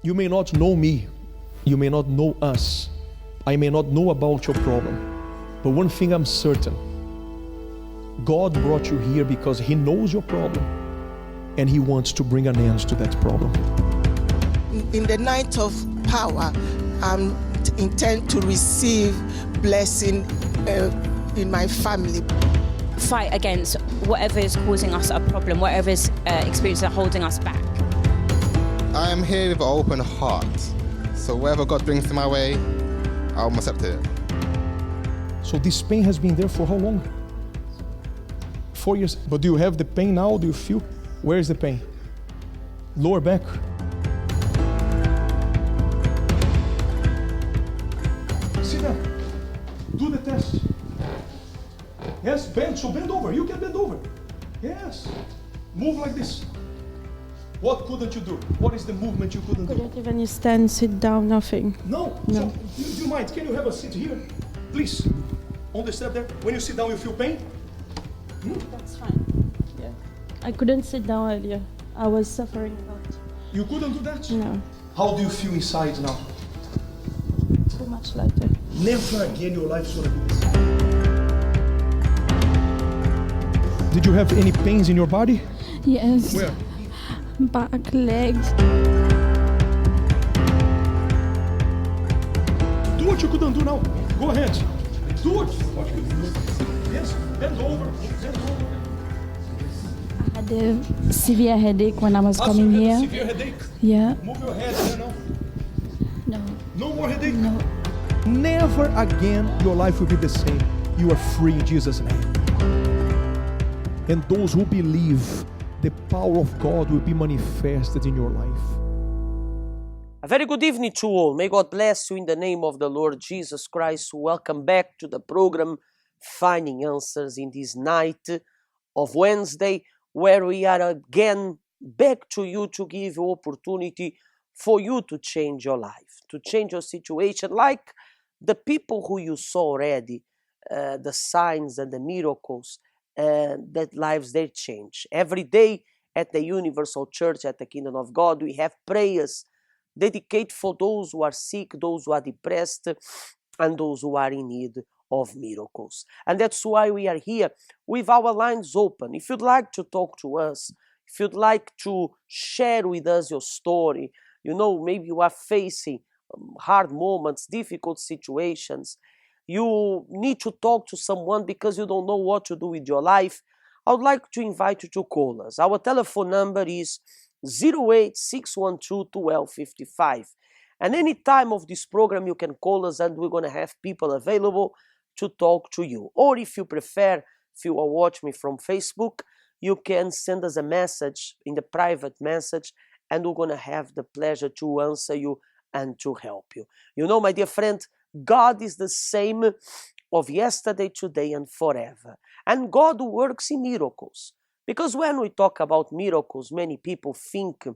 You may not know me. You may not know us. I may not know about your problem. But one thing I'm certain, God brought you here because He knows your problem and He wants to bring an end to that problem. In the night of power, I intend to receive blessing in my family. Fight against whatever is causing us a problem, whatever is experiences are holding us back. I am here with an open heart. So whatever God brings to my way, I'll accept it. So this pain has been there for how long? 4 years. But do you have the pain now? Do you feel? Where is the pain? Lower back. Sit down. Do the test. Yes, bend. So bend over. You can bend over. Yes. Move like this. What couldn't you do? What is the movement you couldn't do? Couldn't even stand, sit down, nothing. No. No. So, do you mind? Can you have a seat here? Please. On the step there. When you sit down, you feel pain? That's fine. Yeah. I couldn't sit down earlier. I was suffering a lot. You couldn't do that? No. How do you feel inside now? Too much lighter. Never again your life's gonna be the same. Did you have any pains in your body? Yes. Where? Back, legs. Do what you couldn't do now. Go ahead. Do it. Yes, bend over. Bend over. I had a severe headache when I was Also, coming you have a here. severe headache. Yeah. Move your head here now. No. No more headache. No. Never again your life will be the same. You are free in Jesus' name. And those who believe, the power of God will be manifested in your life. A very good evening to all. May God bless you in the name of the Lord Jesus Christ. Welcome back to the program Finding Answers in this night of Wednesday, where we are again back to you to give you opportunity for you to change your life, to change your situation, like the people who you saw already, the signs and the miracles, that lives they change. Every day at the Universal Church, at the Kingdom of God, we have prayers dedicated for those who are sick, those who are depressed, and those who are in need of miracles. And that's why we are here with our lines open. If you'd like to talk to us, if you'd like to share with us your story, maybe you are facing hard moments, difficult situations, you need to talk to someone because you don't know what to do with your life, I would like to invite you to call us. Our telephone number is 086121255. And any time of this program you can call us and we're going to have people available to talk to you. Or if you prefer, if you watch me from Facebook, you can send us a message in the private message and we're going to have the pleasure to answer you and to help you. My dear friend, God is the same of yesterday, today, and forever. And God works in miracles. Because when we talk about miracles, many people think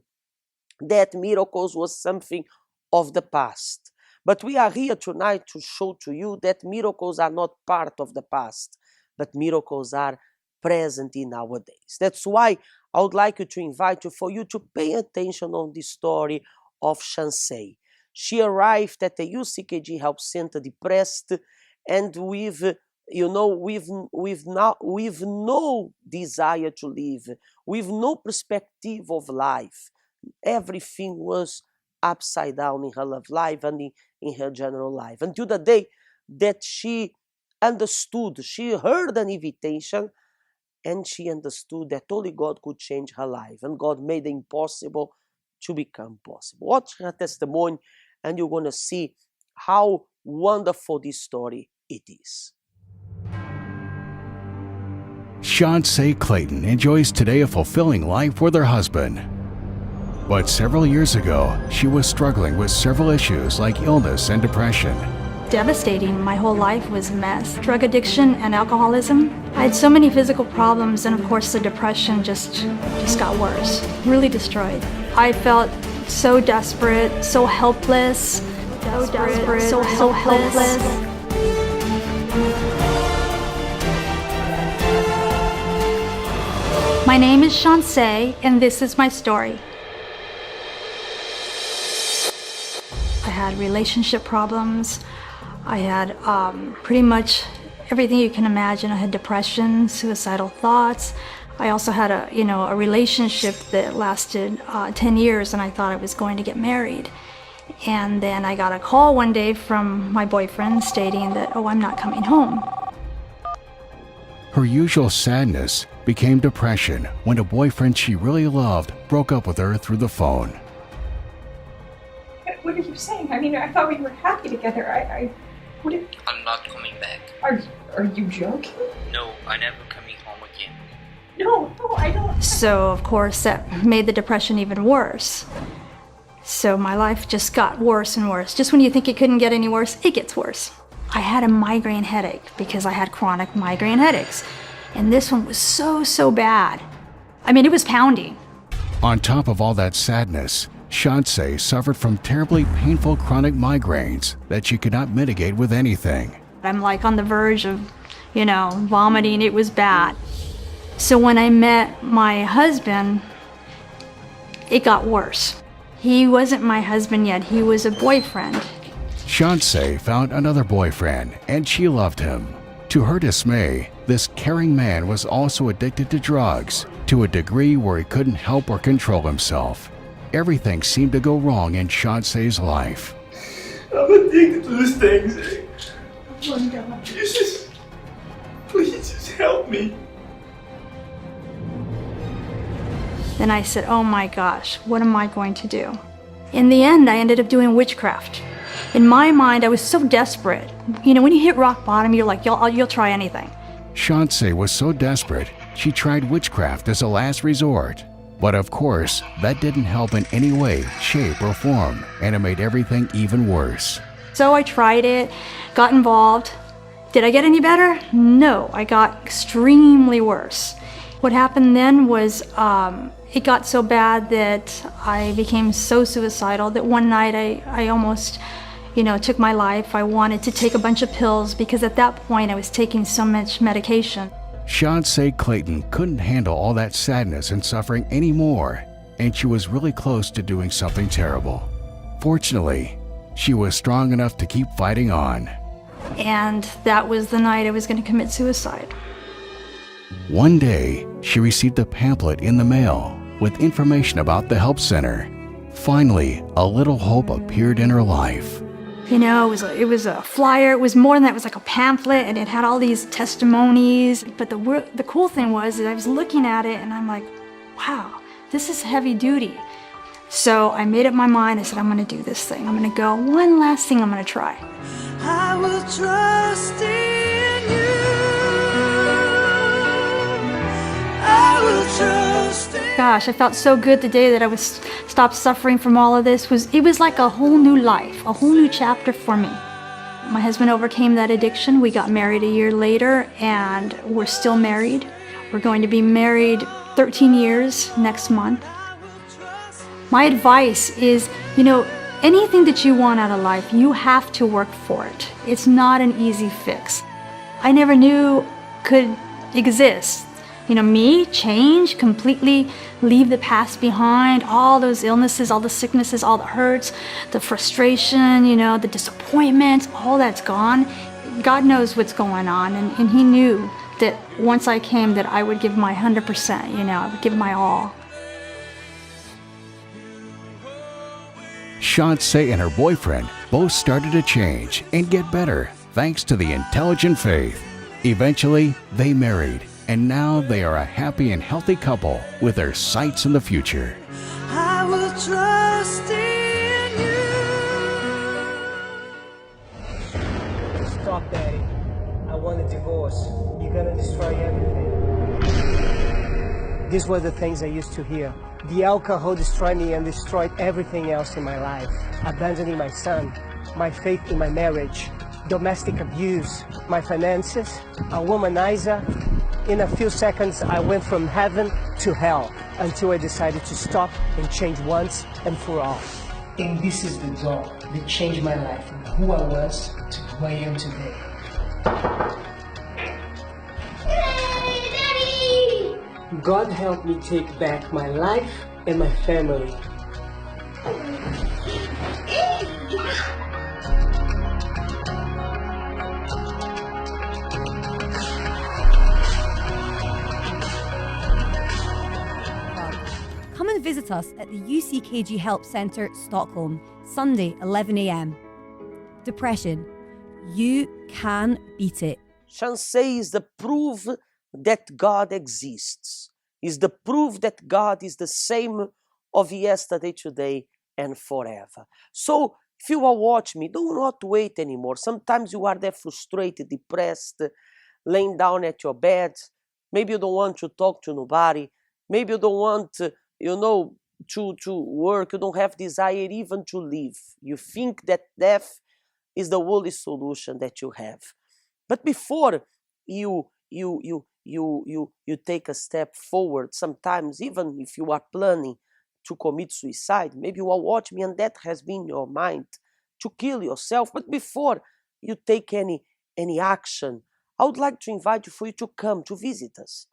that miracles was something of the past. But we are here tonight to show to you that miracles are not part of the past, but miracles are present in our days. That's why I would like to invite you for you to pay attention on the story of Shansei. She arrived at the UCKG Help Center depressed and with no desire to live, with no perspective of life. Everything was upside down in her love life and in her general life. Until the day that she understood, she heard an invitation and she understood that only God could change her life. And God made the impossible to become possible. Watch her testimony and you're going to see how wonderful this story it is. Shansei Clayton enjoys today a fulfilling life with her husband. But several years ago, she was struggling with several issues like illness and depression. Devastating. My whole life was a mess. Drug addiction and alcoholism. I had so many physical problems, and of course the depression just got worse. Really destroyed. I felt so desperate, so helpless. So helpless. My name is Shansei, and this is my story. had relationship problems. I had pretty much everything you can imagine. I had depression, suicidal thoughts. I also had a relationship that lasted 10 years, and I thought I was going to get married. And then I got a call one day from my boyfriend stating that, oh, I'm not coming home. Her usual sadness became depression when a boyfriend she really loved broke up with her through the phone. What are you saying? I mean, I thought we were happy together. I'm not coming back. Are you joking? No, I'm never coming home again. No, I don't. So, of course, that made the depression even worse. So my life just got worse and worse. Just when you think it couldn't get any worse, it gets worse. I had a migraine headache because I had chronic migraine headaches. And this one was so bad. I mean, it was pounding. On top of all that sadness, Shawnce suffered from terribly painful chronic migraines that she could not mitigate with anything. I'm like on the verge of, vomiting. It was bad. So when I met my husband, it got worse. He wasn't my husband yet. He was a boyfriend. Shawnce found another boyfriend, and she loved him. To her dismay, this caring man was also addicted to drugs, to a degree where he couldn't help or control himself. Everything seemed to go wrong in Shawnce's life. I'm addicted to these things. Oh my God. Please just help me. Then I said, oh my gosh, what am I going to do? In the end, I ended up doing witchcraft. In my mind, I was so desperate. When you hit rock bottom, you're like, you'll try anything. Shawnce was so desperate, she tried witchcraft as a last resort. But of course, that didn't help in any way, shape, or form, and it made everything even worse. So I tried it, got involved. Did I get any better? No, I got extremely worse. What happened then was it got so bad that I became so suicidal that one night I almost, took my life. I wanted to take a bunch of pills because at that point I was taking so much medication. Shawnce Clayton couldn't handle all that sadness and suffering anymore, and she was really close to doing something terrible. Fortunately, she was strong enough to keep fighting on. And that was the night I was going to commit suicide. One day, she received a pamphlet in the mail with information about the help center. Finally, a little hope appeared in her life. It was a flyer. It was more than that. It was like a pamphlet, and it had all these testimonies. But the cool thing was that I was looking at it, and I'm like, wow, this is heavy duty. So I made up my mind. I said, I'm going to do this thing. I'm going to go. One last thing I'm going to try. I will trust in you. I will trust in you. Gosh, I felt so good the day that I was stopped suffering from all of this. It was like a whole new life, a whole new chapter for me. My husband overcame that addiction. We got married a year later, and we're still married. We're going to be married 13 years next month. My advice is, anything that you want out of life, you have to work for it. It's not an easy fix. I never knew could exist. Me, change, completely leave the past behind, all those illnesses, all the sicknesses, all the hurts, the frustration, the disappointments, all that's gone. God knows what's going on, and He knew that once I came that I would give my 100%, I would give my all. Shawnce and her boyfriend both started to change and get better thanks to the intelligent faith. Eventually, they married, and now they are a happy and healthy couple with their sights in the future. I will trust in you. Stop, Daddy. I want a divorce. You're gonna destroy everything. These were the things I used to hear. The alcohol destroyed me and destroyed everything else in my life. Abandoning my son, my faith in my marriage, domestic abuse, my finances, a womanizer. In a few seconds, I went from heaven to hell until I decided to stop and change once and for all. And this is the door that changed my life from who I was to who I am today. Hey, Daddy! God helped me take back my life and my family. visit us at the UCKG Help Centre, Stockholm, Sunday, 11 a.m. Depression. You can beat it. Shansei is the proof that God exists. Is the proof that God is the same of yesterday, today, and forever. So, if you are watching me, do not wait anymore. Sometimes you are there frustrated, depressed, laying down at your bed. Maybe you don't want to talk to nobody. Maybe you don't want, to work. You don't have desire even to live. You think that death is the only solution that you have. But before you take a step forward, sometimes even if you are planning to commit suicide, maybe you are watching me and that has been in your mind to kill yourself. But before you take any action, I would like to invite you for you to come to visit us.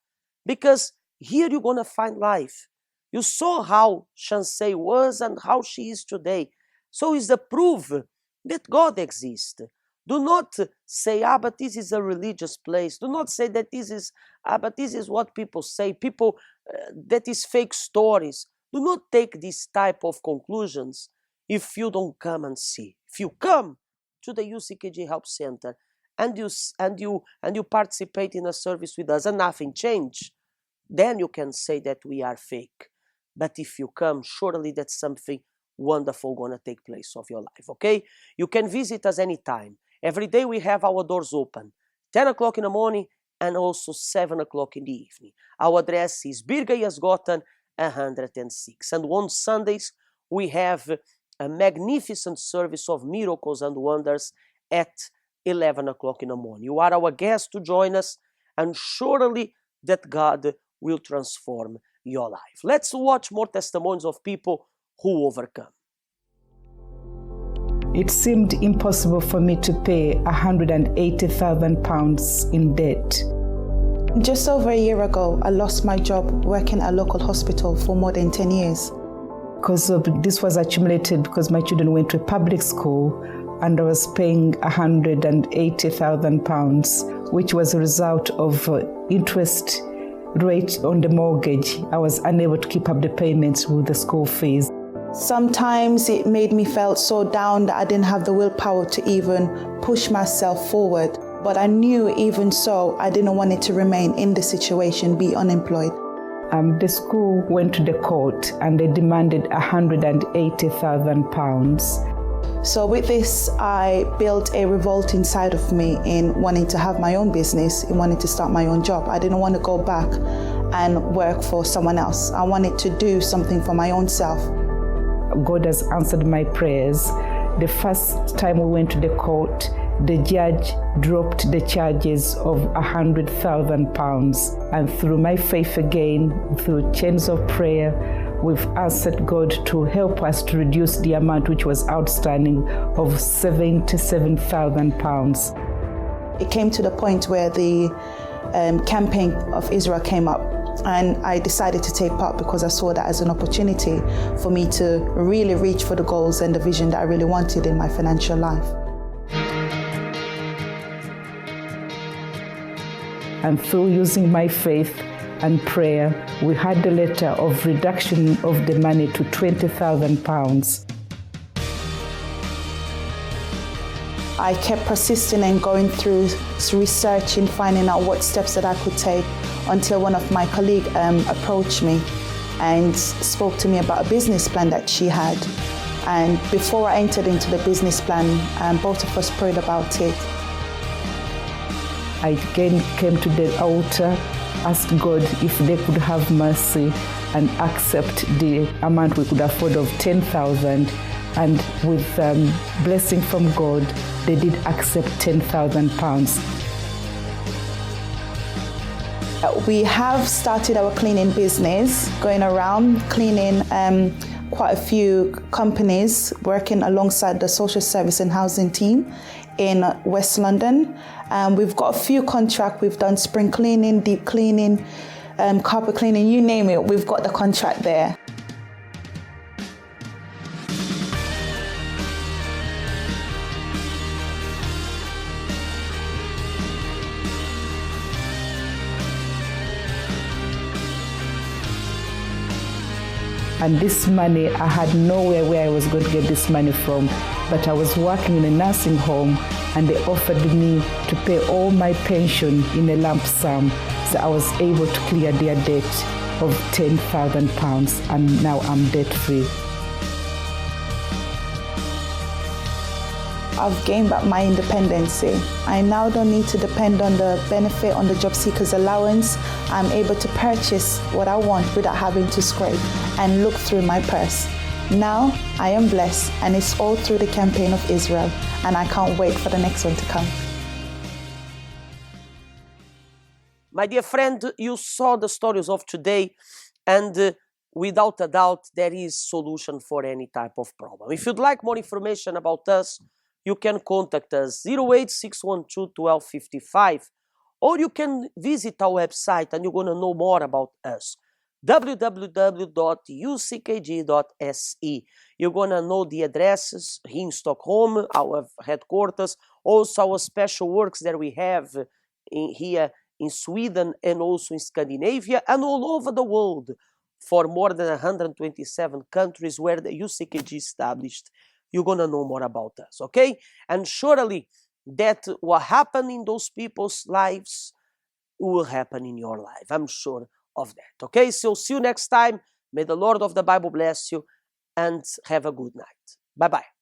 Because here you're going to find life. You saw how Shansei was and how she is today. So it's the proof that God exists. Do not say, but this is a religious place. Do not say that this is, but this is what people say. People, that is fake stories. Do not take this type of conclusions if you don't come and see. If you come to the UCKG Help Center and you participate in a service with us and nothing changed, then you can say that we are fake. But if you come, surely that's something wonderful going to take place of your life, okay? You can visit us anytime. Every day we have our doors open, 10 o'clock in the morning and also 7 o'clock in the evening. Our address is Birger Gatan 106. And on Sundays, we have a magnificent service of miracles and wonders at 11 o'clock in the morning. You are our guest to join us, and surely that God will transform your life. Let's watch more testimonies of people who overcome. It seemed impossible for me to pay £180,000 in debt. Just over a year ago, I lost my job working at a local hospital for more than 10 years. Because this was accumulated because my children went to a public school and I was paying £180,000, which was a result of interest rate on the mortgage. I was unable to keep up the payments with the school fees. Sometimes it made me feel so down that I didn't have the willpower to even push myself forward. But I knew even so, I didn't want it to remain in the situation, be unemployed. The school went to the court and they demanded £180,000. So with this, I built a revolt inside of me in wanting to have my own business, in wanting to start my own job. I didn't want to go back and work for someone else. I wanted to do something for my own self. God has answered my prayers. The first time we went to the court, the judge dropped the charges of £100,000. And through my faith again, through chains of prayer, we've asked God to help us to reduce the amount which was outstanding of £77,000. It came to the point where the campaign of Israel came up, and I decided to take part because I saw that as an opportunity for me to really reach for the goals and the vision that I really wanted in my financial life. And through using my faith and prayer, we had the letter of reduction of the money to £20,000. I kept persisting and going through researching, finding out what steps that I could take, until one of my colleagues approached me and spoke to me about a business plan that she had. And before I entered into the business plan, both of us prayed about it. I again came to the altar, asked God if they could have mercy and accept the amount we could afford of £10,000. And with blessing from God, they did accept £10,000. We have started our cleaning business, going around cleaning quite a few companies, working alongside the social service and housing team in West London. We've got a few contracts. We've done spring cleaning, deep cleaning, carpet cleaning, you name it, we've got the contract there. And this money, I had nowhere where I was going to get this money from. But I was working in a nursing home, and they offered me to pay all my pension in a lump sum. So I was able to clear their debt of £10,000, and now I'm debt-free. I've gained back my independency. I now don't need to depend on the benefit on the job seeker's allowance. I'm able to purchase what I want without having to scrape and look through my purse. Now I am blessed, and it's all through the campaign of Israel, and I can't wait for the next one to come. My dear friend, you saw the stories of today, and without a doubt, there is solution for any type of problem. If you'd like more information about us, you can contact us 08612 1255, or you can visit our website and you're going to know more about us. www.uckg.se. You're going to know the addresses here in Stockholm, our headquarters, also our special works that we have here in Sweden and also in Scandinavia and all over the world for more than 127 countries where the UCKG established. You're going to know more about us, okay? And surely that what happened in those people's lives will happen in your life. I'm sure of that, okay? So see you next time. May the Lord of the Bible bless you and have a good night. Bye-bye.